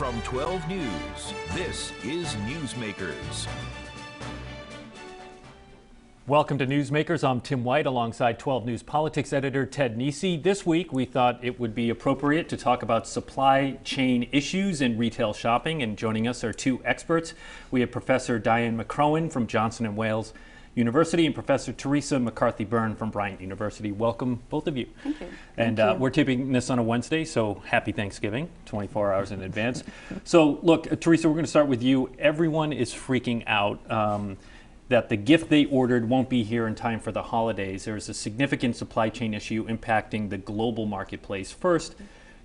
From 12 News, this is Newsmakers. Welcome to Newsmakers. I'm Tim White alongside 12 News politics editor Ted Nesi. This week we thought it would be appropriate to talk about supply chain issues in retail shopping, and joining us are two experts. We have Professor Diane McCrohan from Johnson & Wales University and Professor Teresa McCarthy Byrne from Bryant University. Welcome, both of you. Thank you. And we're taping this on a Wednesday, so happy Thanksgiving, 24 hours in advance. So look, Teresa, we're going to start with you. Everyone is freaking out that the gift they ordered won't be here in time for the holidays. There's a significant supply chain issue impacting the global marketplace. First,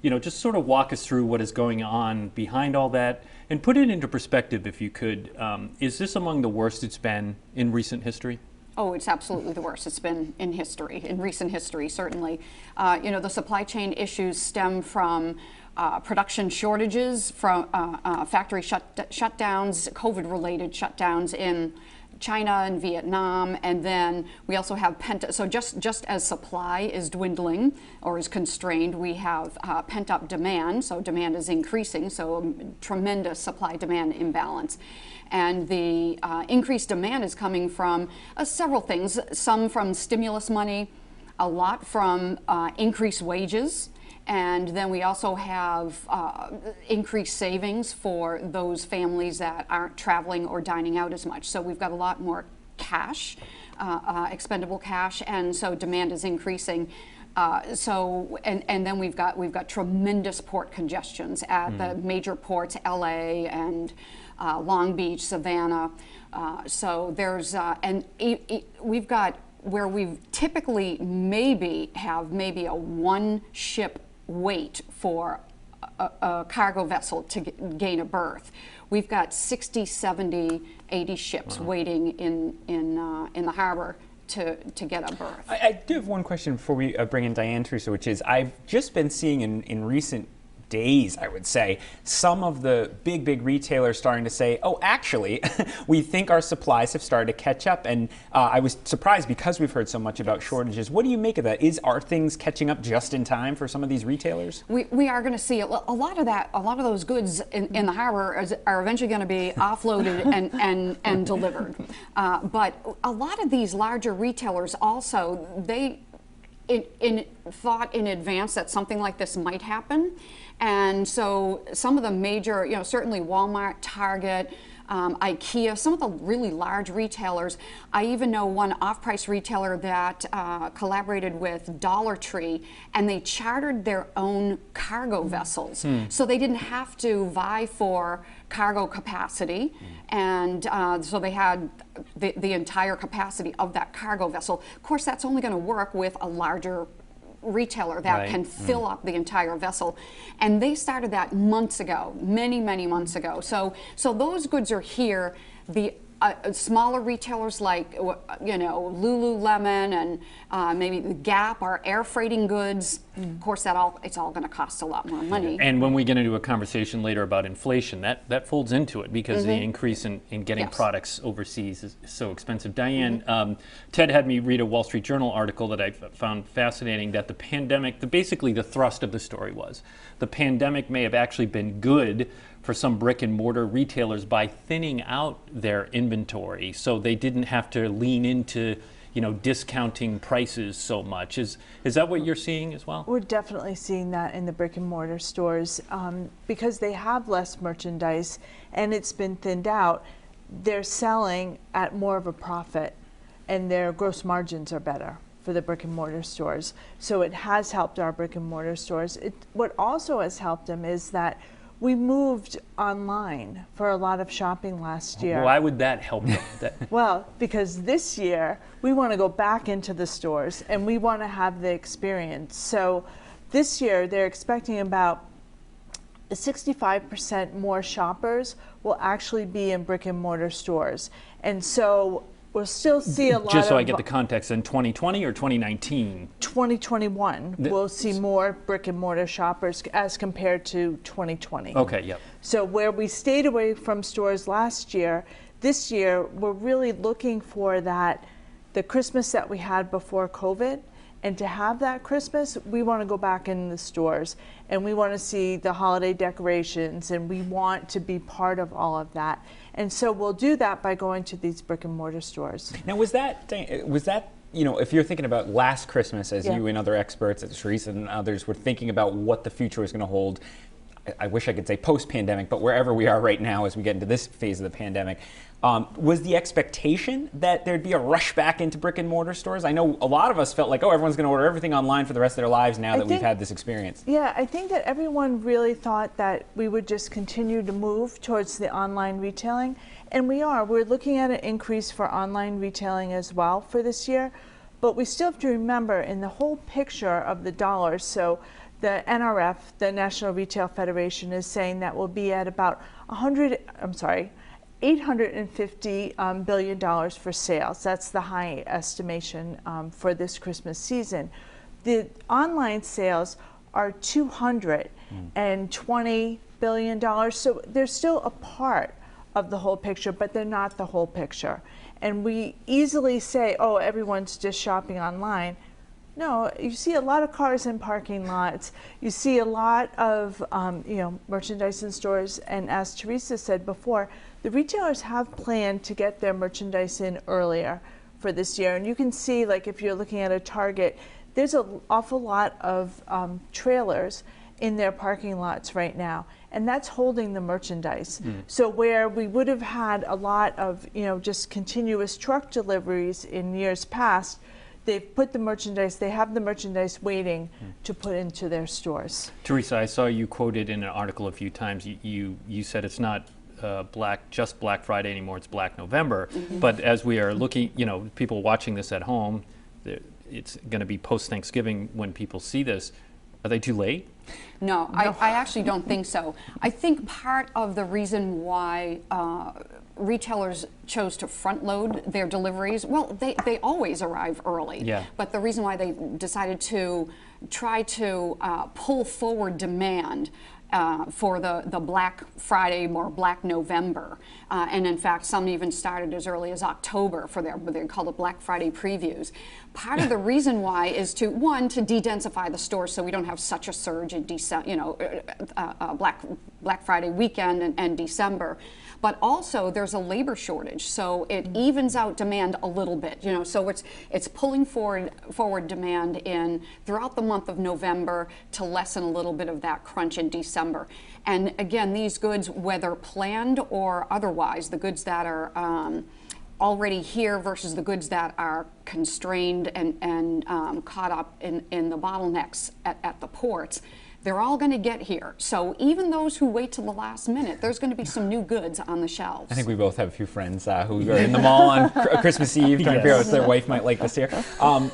just sort of walk us through what is going on behind all that and put it into perspective, if you could. Is this among the worst it's been in recent history? Oh, it's absolutely the worst it's been in history, in recent history, certainly. The supply chain issues stem from production shortages, from factory shutdowns, COVID-related shutdowns in China and Vietnam, and then we also have so just as supply is dwindling or is constrained, we have pent-up demand. So demand is increasing, so tremendous supply-demand imbalance. And the increased demand is coming from several things. Some from stimulus money, a lot from increased wages. And then we also have increased savings for those families that aren't traveling or dining out as much. So we've got a lot more cash, expendable cash, and so demand is increasing. And then we've got tremendous port congestions at the major ports, LA and Long Beach, Savannah. So there's we've got where we typically have maybe a one ship wait for a cargo vessel to gain a berth. We've got 60, 70, 80 ships waiting in the harbor to get a berth. I do have one question before we bring in Diane, Teresa, which is I've just been seeing in recent days, I would say, some of the big retailers starting to say, oh, actually, we think our supplies have started to catch up. And I was surprised because we've heard so much about shortages. What do you make of that? Are things catching up just in time for some of these retailers? We are going to see a lot of that. A lot of those goods in the harbor are eventually going to be offloaded and delivered. But a lot of these larger retailers also, they thought in advance that something like this might happen. And so some of the major, certainly Walmart, Target, IKEA, some of the really large retailers. I even know one off-price retailer that collaborated with Dollar Tree, and they chartered their own cargo vessels. So they didn't have to vie for cargo capacity, and so they had the entire capacity of that cargo vessel. Of course, that's only going to work with a larger retailer that can fill up the entire vessel, and they started that months ago, many months ago. So those goods are here. The smaller retailers like Lululemon and maybe the Gap are air freighting goods. Of course, it's all going to cost a lot more money. And when we get into a conversation later about inflation, that folds into it because the increase in getting products overseas is so expensive. Diane, Ted had me read a Wall Street Journal article that I found fascinating, that the pandemic, basically the thrust of the story was, the pandemic may have actually been good for some brick and mortar retailers by thinning out their inventory, so they didn't have to lean into discounting prices so much. Is that what you're seeing as well? We're definitely seeing that in the brick and mortar stores because they have less merchandise and it's been thinned out. They're selling at more of a profit and their gross margins are better for the brick and mortar stores. So it has helped our brick and mortar stores. What also has helped them is that we moved online for a lot of shopping last year. Why would that help them? Well, because this year we want to go back into the stores and we want to have the experience. So this year they're expecting about 65% more shoppers will actually be in brick and mortar stores. And so we'll still see a lot Just so I get the context, in 2020 or 2019? 2021, we'll see more brick and mortar shoppers as compared to 2020. Okay, yep. So where we stayed away from stores last year, this year we're really looking for the Christmas that we had before COVID And to have that Christmas, we want to go back in the stores and we want to see the holiday decorations and we want to be part of all of that. And so we'll do that by going to these brick and mortar stores. Now, was that, you know, if you're thinking about last Christmas, as you and other experts, as Teresa and others were thinking about what the future was going to hold, I wish I could say post-pandemic, but wherever we are right now as we get into this phase of the pandemic, was the expectation that there'd be a rush back into brick and mortar stores? I know a lot of us felt like, oh, everyone's going to order everything online for the rest of their lives now that we've had this experience. Yeah, I think that everyone really thought that we would just continue to move towards the online retailing, and we are. We're looking at an increase for online retailing as well for this year, but we still have to remember in the whole picture of the dollars, so the NRF, the National Retail Federation, is saying that we'll be at about $850 billion for sales. That's the high estimation for this Christmas season. The online sales are $220 billion, so they're still a part of the whole picture, but they're not the whole picture. And we easily say, oh, everyone's just shopping online. No, you see a lot of cars in parking lots. You see a lot of merchandise in stores. And as Teresa said before, the retailers have planned to get their merchandise in earlier for this year. And you can see, like if you're looking at a Target, there's an awful lot of trailers in their parking lots right now. And that's holding the merchandise. So where we would have had a lot of just continuous truck deliveries in years past, they've put the merchandise, they have the merchandise waiting to put into their stores. Teresa, I saw you quoted in an article a few times. You said it's not just Black Friday anymore, it's Black November. But as we are looking, people watching this at home, it's going to be post-Thanksgiving when people see this. Are they too late? No, I actually don't think so. I think part of the reason why retailers chose to front load their deliveries, well, they always arrive early. Yeah. But the reason why they decided to try to pull forward demand for the Black Friday or Black November. And in fact, some even started as early as October for they call it Black Friday previews. Part of the reason why is to de-densify the stores so we don't have such a surge in Black Friday weekend and December. But also there's a labor shortage, so it evens out demand a little bit. So it's pulling forward demand in throughout the month of November to lessen a little bit of that crunch in December. And again, these goods, whether planned or otherwise, the goods that are already here versus the goods that are constrained and caught up in the bottlenecks at the ports, they're all going to get here. So even those who wait till the last minute, there's going to be some new goods on the shelves. I think we both have a few friends who are in the mall on Christmas Eve trying to figure out if their wife might like this here. I'm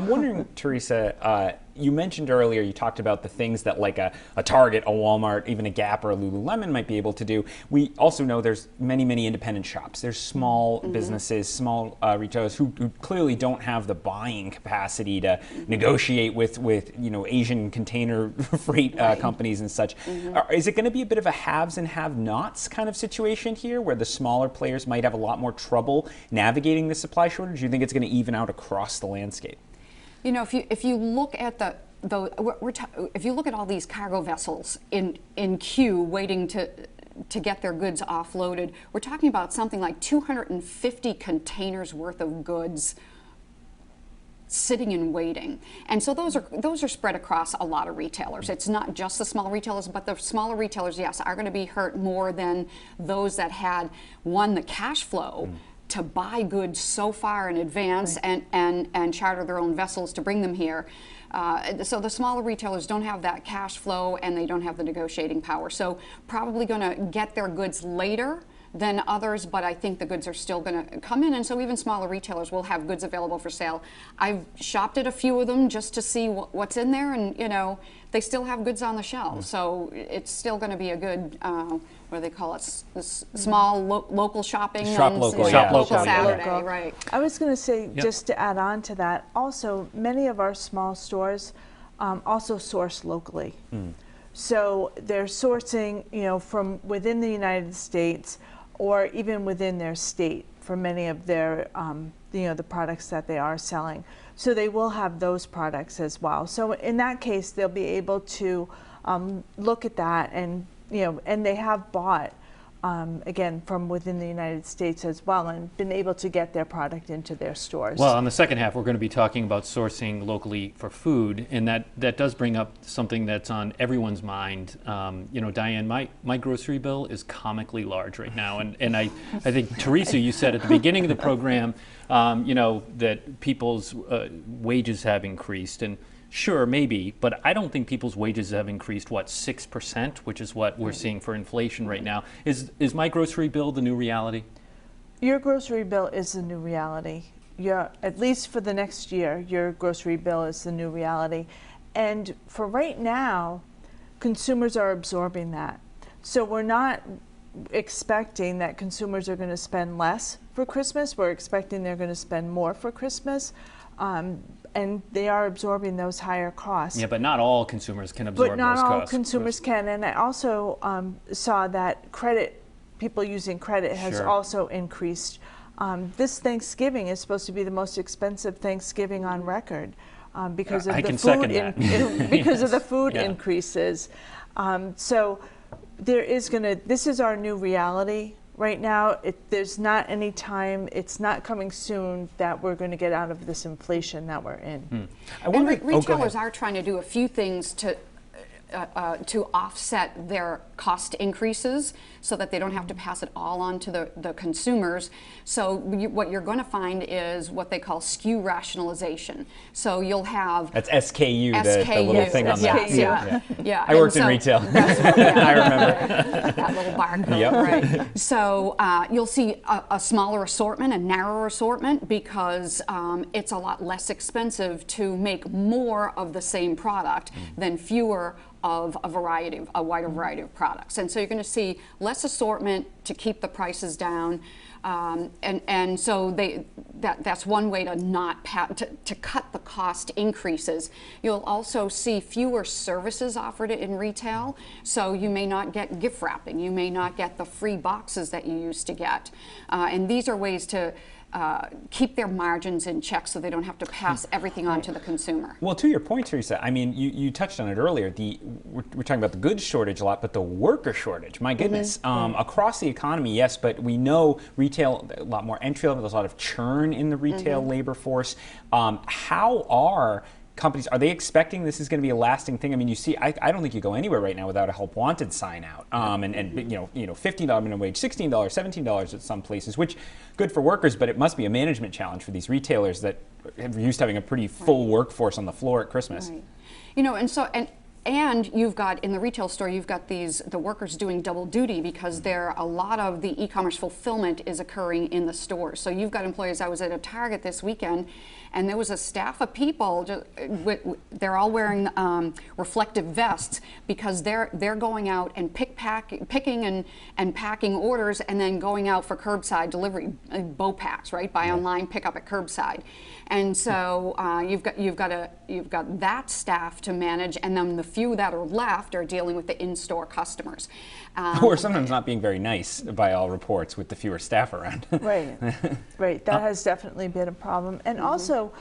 wondering, Teresa, you mentioned earlier, you talked about the things that like a Target, a Walmart, even a Gap or a Lululemon might be able to do. We also know there's many, many independent shops. There's small businesses, small retailers who clearly don't have the buying capacity to negotiate with Asian container freight companies and such. Is it going to be a bit of a haves and have-nots kind of situation here where the smaller players might have a lot more trouble navigating the supply shortage? Do you think it's going to even out across the landscape? If you look at if you look at all these cargo vessels in queue waiting to get their goods offloaded, we're talking about something like 250 containers worth of goods sitting and waiting. And so those are spread across a lot of retailers. It's not just the small retailers, but the smaller retailers, yes, are going to be hurt more than those that had the cash flow to buy goods so far in advance and charter their own vessels to bring them here. So the smaller retailers don't have that cash flow and they don't have the negotiating power. So probably going to get their goods later than others, but I think the goods are still going to come in, and so even smaller retailers will have goods available for sale. I've shopped at a few of them just to see what's in there, and they still have goods on the shelves. So it's still going to be a good, what do they call it? Small local shopping. Shop local, Shop local Saturday, local. right? I was going to say, just to add on to that, also many of our small stores also source locally. So they're sourcing, from within the United States or even within their state for many of their the products that they are selling. So they will have those products as well. So in that case, they'll be able to look at that, and and they have bought again from within the United States as well, and been able to get their product into their stores. Well, on the second half, we're going to be talking about sourcing locally for food, and that does bring up something that's on everyone's mind. Diane, my grocery bill is comically large right now, and I think, Teresa, you said at the beginning of the program, that people's wages have increased, and sure, maybe, but I don't think people's wages have increased, 6%, which is what we're seeing for inflation right now. Is my grocery bill the new reality? Your grocery bill is the new reality. At least for the next year, your grocery bill is the new reality. And for right now, consumers are absorbing that. So we're not expecting that consumers are going to spend less for Christmas. We're expecting they're going to spend more for Christmas. And they are absorbing those higher costs. Yeah, but not all consumers can absorb those costs. But not all consumers can. And I also saw that people using credit has also increased. This Thanksgiving is supposed to be the most expensive Thanksgiving on record because of the food increases. So there is this is our new reality. Right now, there's not any time, it's not coming soon that we're going to get out of this inflation that we're in. Retailers are trying to do a few things to offset their cost increases so that they don't have to pass it all on to the consumers. So what you're going to find is what they call SKU rationalization. So you'll have... That's SKU, the little thing on that. Yeah. I worked in retail. I remember. That little barcode, Yep. right. So you'll see a smaller assortment, a narrower assortment, because it's a lot less expensive to make more of the same product than fewer of a wider variety of products. And so you're going to see less assortment to keep the prices down. And so that's one way to cut the cost increases. You'll also see fewer services offered in retail. So you may not get gift wrapping. You may not get the free boxes that you used to get. And these are ways to keep their margins in check so they don't have to pass everything on to the consumer. Well, to your point, Teresa, I mean, you touched on it earlier. We're talking about the goods shortage a lot, but the worker shortage, my goodness. Across the economy, yes, but we know retail, a lot more entry level, there's a lot of churn in the retail labor force. How are companies, are they expecting this is going to be a lasting thing? I mean, you see, I don't think you go anywhere right now without a help wanted sign out. And $15 minimum wage, $16, $17 at some places, which good for workers, but it must be a management challenge for these retailers that are used to having a pretty full workforce on the floor at Christmas. Right. And you've got, in the retail store, you've got the workers doing double duty because a lot of the e-commerce fulfillment is occurring in the stores. So you've got employees. I was at a Target this weekend, and there was a staff of people, they're all wearing reflective vests because they're going out and picking and packing orders and then going out for curbside delivery, BOPACs, right? Buy online, pick up at curbside. And so you've got that staff to manage, and then the few that are left are dealing with the in-store customers. Or sometimes not being very nice by all reports with the fewer staff around. Right. That has definitely been a problem. And also,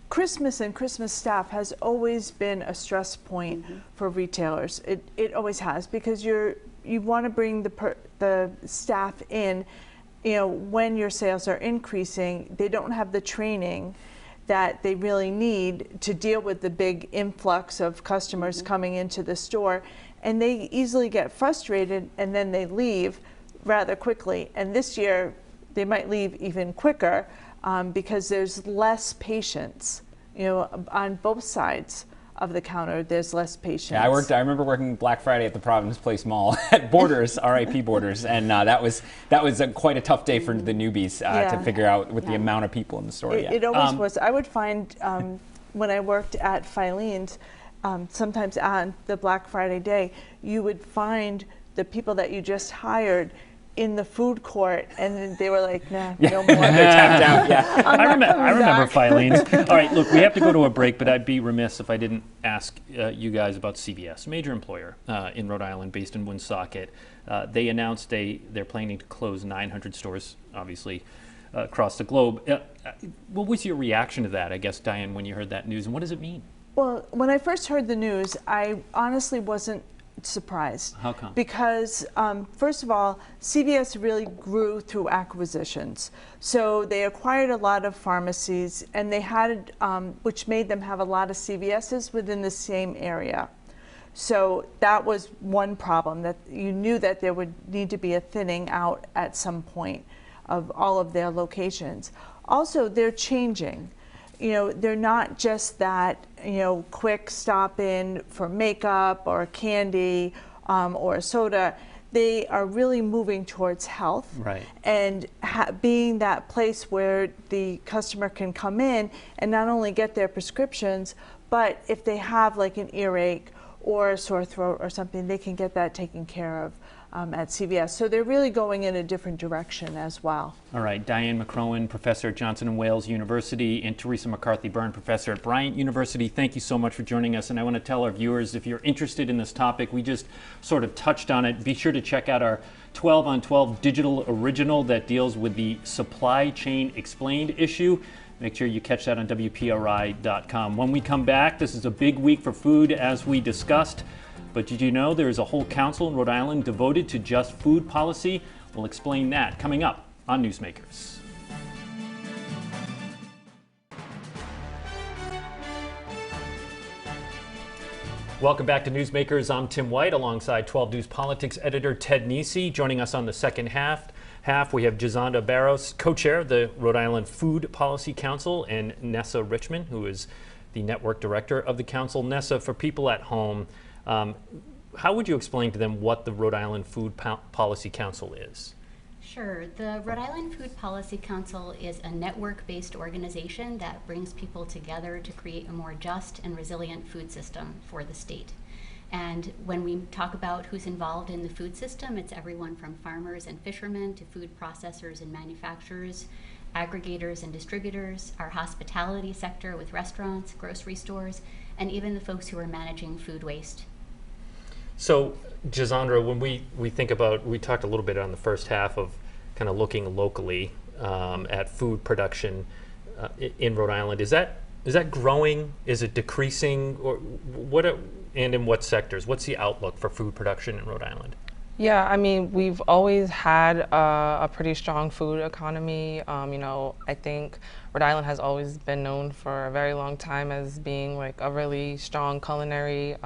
Christmas and Christmas staff has always been a stress point for retailers. It always has, because you want to bring the staff in. When your sales are increasing, they don't have the training that they really need to deal with the big influx of customers coming into the store, and they easily get frustrated and then they leave rather quickly. And this year they might leave even quicker because there's less patience, on both sides of the counter. There's less patience. Yeah, I remember working Black Friday at the Providence Place Mall at Borders, RIP Borders, and that was quite a tough day for the newbies to figure out with the amount of people in the store. It always was. I would find when I worked at Filene's, sometimes on the Black Friday day, you would find the people that you just hired in the food court, and they were like, nah, no more. They're tapped out. Yeah. I remember Filene's. All right, look, we have to go to a break, but I'd be remiss if I didn't ask you guys about CVS, a major employer in Rhode Island, based in Woonsocket. They announced they're planning to close 900 stores, obviously, across the globe. What was your reaction to that, I guess, Diane, when you heard that news, and what does it mean? Well, when I first heard the news, I honestly wasn't surprised. How come? Because first of all, CVS really grew through acquisitions. So they acquired a lot of pharmacies, and they had, which made them have a lot of CVSs within the same area. So that was one problem, that you knew that there would need to be a thinning out at some point of all of their locations. Also, they're changing. You know, they're not just that, you know, quick stop in for makeup or candy or soda. They are really moving towards health, right, and being that place where the customer can come in and not only get their prescriptions, but if they have like an earache or a sore throat or something, they can get that taken care of at CVS. So they're really going in a different direction as well. All right, Diane McCrohan, professor at Johnson & Wales University, and Teresa McCarthy Byrne, professor at Bryant University. Thank you so much for joining us. And I want to tell our viewers, if you're interested in this topic, we just sort of touched on it. Be sure to check out our 12 on 12 digital original that deals with the supply chain explained issue. Make sure you catch that on WPRI.com. When we come back, this is a big week for food, as we discussed. But did you know there is a whole council in Rhode Island devoted to just food policy? We'll explain that coming up on Newsmakers. Welcome back to Newsmakers. I'm Tim White, alongside 12 News Politics editor Ted Nesi. Joining us on the second half, we have Jazandra Barros, co-chair of the Rhode Island Food Policy Council, and Nessa Richman, who is the network director of the council. Nessa, for people at home, how would you explain to them what the Rhode Island Food Policy Council is? Sure. The Rhode Island Food Policy Council is a network-based organization that brings people together to create a more just and resilient food system for the state. And when we talk about who's involved in the food system, it's everyone from farmers and fishermen to food processors and manufacturers, aggregators and distributors, our hospitality sector with restaurants, grocery stores, and even the folks who are managing food waste. So, Jazandra, when we think about, we talked a little bit on the first half of kind of looking locally at food production in Rhode Island. Is that growing? Is it decreasing? Or and in what sectors? What's the outlook for food production in Rhode Island? Yeah, I mean, we've always had a pretty strong food economy. You know, I think Rhode Island has always been known for a very long time as being like a really strong culinary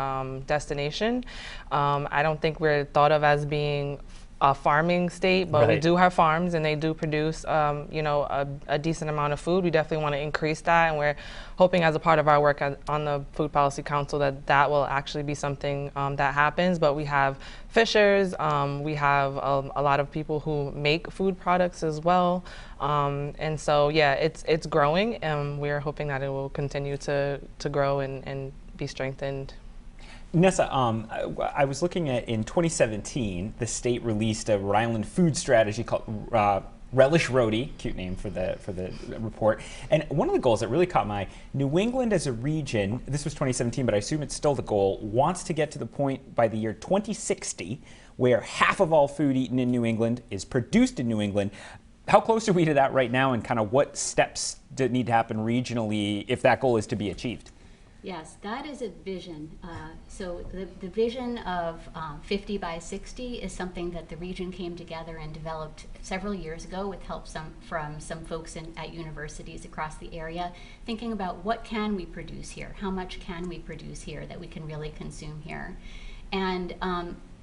destination. I don't think we're thought of as being a farming state, but we do have farms and they do produce, you know, a decent amount of food. We definitely want to increase that, and we're hoping as a part of our work on the Food Policy Council that will actually be something that happens. But we have fishers, we have a lot of people who make food products as well. And so, yeah, it's growing, and we're hoping that it will continue to grow and be strengthened. Nessa, I was looking at, in 2017, the state released a Rhode Island food strategy called Relish Rhode, cute name for the report. And one of the goals that really caught my eye, New England as a region, this was 2017, but I assume it's still the goal, wants to get to the point by the year 2060 where half of all food eaten in New England is produced in New England. How close are we to that right now, and kind of what steps need to happen regionally if that goal is to be achieved? Yes, that is a vision. So the vision of 50 by 60 is something that the region came together and developed several years ago with help from some folks at universities across the area, thinking about what can we produce here, how much can we produce here that we can really consume here. And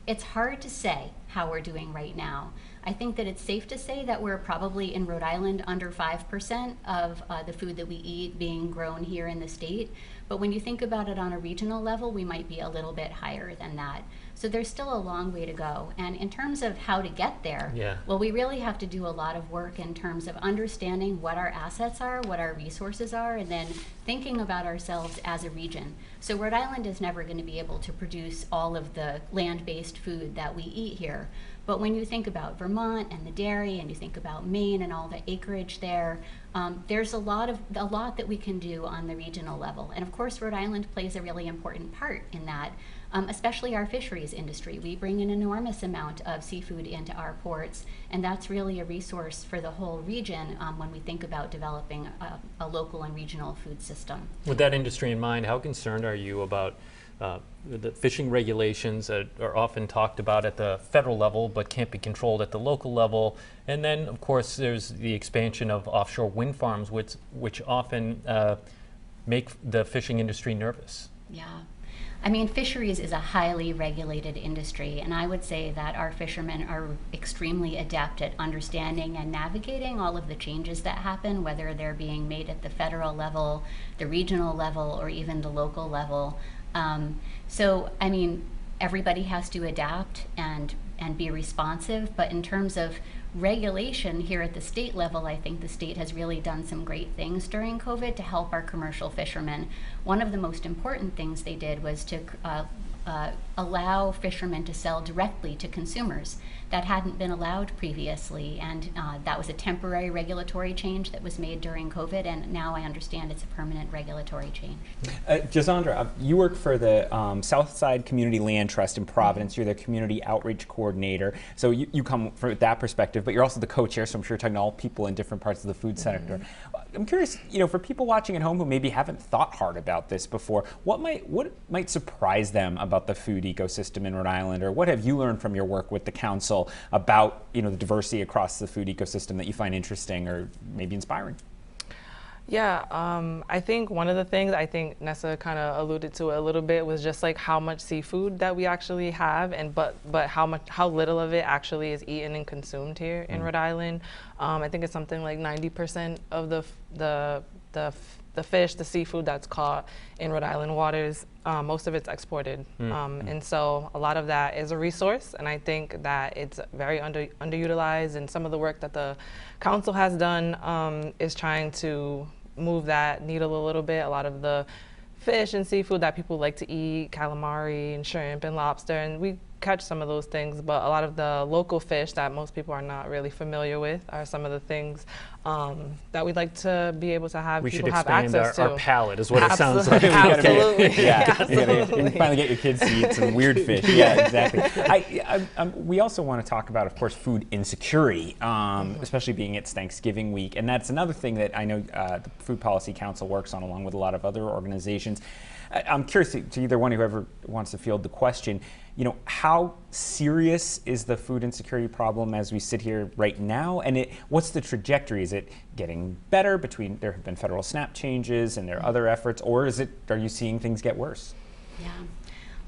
it's hard to say how we're doing right now. I think that it's safe to say that we're probably in Rhode Island under 5% of the food that we eat being grown here in the state. But when you think about it on a regional level, we might be a little bit higher than that. So there's still a long way to go. And in terms of how to get there, well, we really have to do a lot of work in terms of understanding what our assets are, what our resources are, and then thinking about ourselves as a region. So Rhode Island is never going to be able to produce all of the land-based food that we eat here. But when you think about Vermont and the dairy, and you think about Maine and all the acreage there, there's a lot that we can do on the regional level. And of course, Rhode Island plays a really important part in that. especially our fisheries industry. We bring an enormous amount of seafood into our ports, and that's really a resource for the whole region when we think about developing a local and regional food system. With that industry in mind, how concerned are you about the fishing regulations that are often talked about at the federal level but can't be controlled at the local level? And then, of course, there's the expansion of offshore wind farms, which often make the fishing industry nervous. Yeah. I mean, fisheries is a highly regulated industry, and I would say that our fishermen are extremely adept at understanding and navigating all of the changes that happen, whether they're being made at the federal level, the regional level, or even the local level. So, I mean, everybody has to adapt and be responsive, but in terms of regulation here at the state level, I think the state has really done some great things during COVID to help our commercial fishermen. One of the most important things they did was to allow fishermen to sell directly to consumers. That hadn't been allowed previously, and that was a temporary regulatory change that was made during COVID, and now I understand it's a permanent regulatory change. Jazandra, you work for the Southside Community Land Trust in Providence. You're the community outreach coordinator, so you come from that perspective, but you're also the co-chair, so I'm sure you're talking to all people in different parts of the food sector. I'm curious, for people watching at home who maybe haven't thought hard about this before, what might surprise them about the food ecosystem in Rhode Island, or what have you learned from your work with the council about the diversity across the food ecosystem that you find interesting or maybe inspiring? Yeah, I think one of the things, I think Nessa kind of alluded to it a little bit, was just like how much seafood that we actually have, and but how little of it actually is eaten and consumed here in Rhode Island. I think it's something like 90% of the fish, the seafood that's caught in Rhode Island waters, most of it's exported. And so a lot of that is a resource, and I think that it's very underutilized, and some of the work that the council has done is trying to move that needle a little bit. A lot of the fish and seafood that people like to eat, calamari and shrimp and lobster, and we catch some of those things, but a lot of the local fish that most people are not really familiar with are some of the things that we'd like to be able to have people have access to. We should expand our palate, is what it sounds like. Absolutely. Yeah, you finally get your kids to eat some weird fish. Yeah, exactly. We also want to talk about, of course, food insecurity, especially being it's Thanksgiving week, and that's another thing that I know the Food Policy Council works on along with a lot of other organizations. I'm curious to either one, whoever wants to field the question, how serious is the food insecurity problem as we sit here right now? And what's the trajectory? Is it getting better there have been federal SNAP changes and there are other efforts, or are you seeing things get worse? Yeah.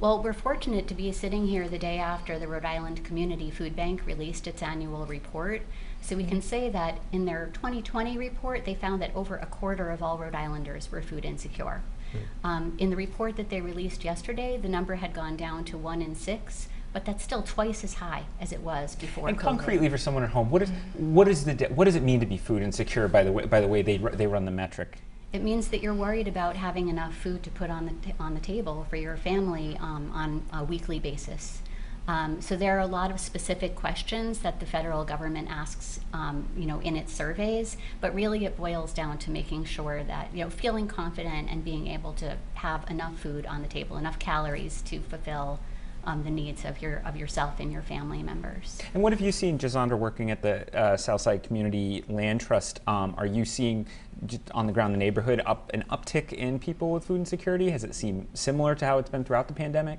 Well, we're fortunate to be sitting here the day after the Rhode Island Community Food Bank released its annual report. So we can say that in their 2020 report, they found that over a quarter of all Rhode Islanders were food insecure. In the report that they released yesterday, the number had gone down to 1 in 6, but that's still twice as high as it was before. And COVID. Concretely, for someone at home, what does it mean to be food insecure by the way they run the metric? It means that you're worried about having enough food to put on the table for your family on a weekly basis. So there are a lot of specific questions that the federal government asks, in its surveys, but really it boils down to making sure that, feeling confident and being able to have enough food on the table, enough calories to fulfill the needs of yourself and your family members. And what have you seen, Jazandra, working at the Southside Community Land Trust? Are you seeing just on the ground in the neighborhood an uptick in people with food insecurity? Has it seemed similar to how it's been throughout the pandemic?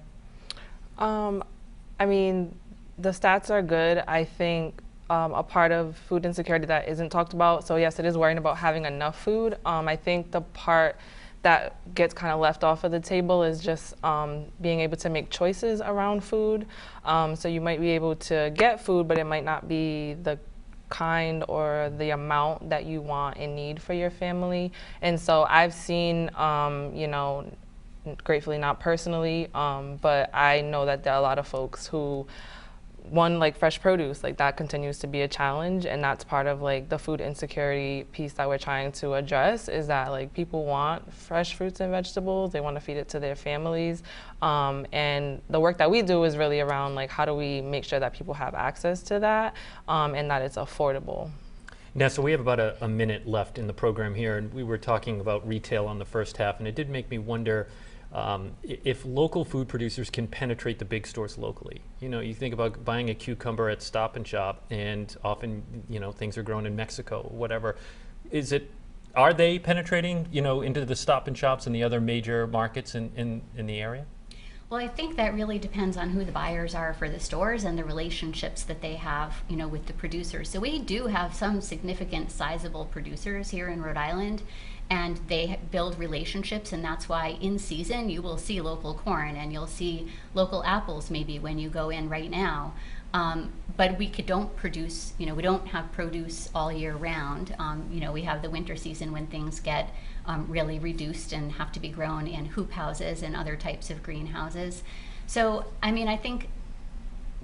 I mean, the stats are good. I think a part of food insecurity that isn't talked about, so yes, it is worrying about having enough food. I think the part that gets kind of left off of the table is just being able to make choices around food. So you might be able to get food, but it might not be the kind or the amount that you want and need for your family. And so I've seen, gratefully not personally, but I know that there are a lot of folks who, like fresh produce, like that continues to be a challenge, and that's part of like the food insecurity piece that we're trying to address, is that like people want fresh fruits and vegetables, they want to feed it to their families, and the work that we do is really around like how do we make sure that people have access to that, and that it's affordable. Nessa, we have about a minute left in the program here, and we were talking about retail on the first half, and it did make me wonder, if local food producers can penetrate the big stores locally, you think about buying a cucumber at Stop and Shop, and often, things are grown in Mexico, whatever. Are they penetrating, into the Stop and Shops and the other major markets in the area? Well, I think that really depends on who the buyers are for the stores and the relationships that they have, with the producers. So we do have some significant, sizable producers here in Rhode Island, and they build relationships, and that's why in season you will see local corn and you'll see local apples maybe when you go in right now. But we don't produce, we don't have produce all year round. We have the winter season when things get really reduced and have to be grown in hoop houses and other types of greenhouses. So, I think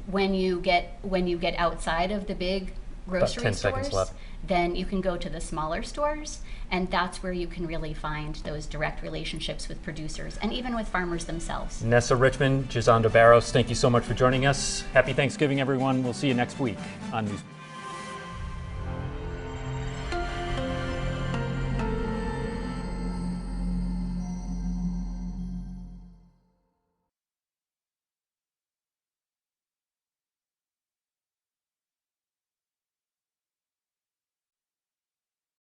when you get outside of the big grocery stores, then you can go to the smaller stores, and that's where you can really find those direct relationships with producers and even with farmers themselves. Nessa, Richman, Jazandra, Barros, thank you so much for joining us. Happy Thanksgiving, everyone. We'll see you next week on News.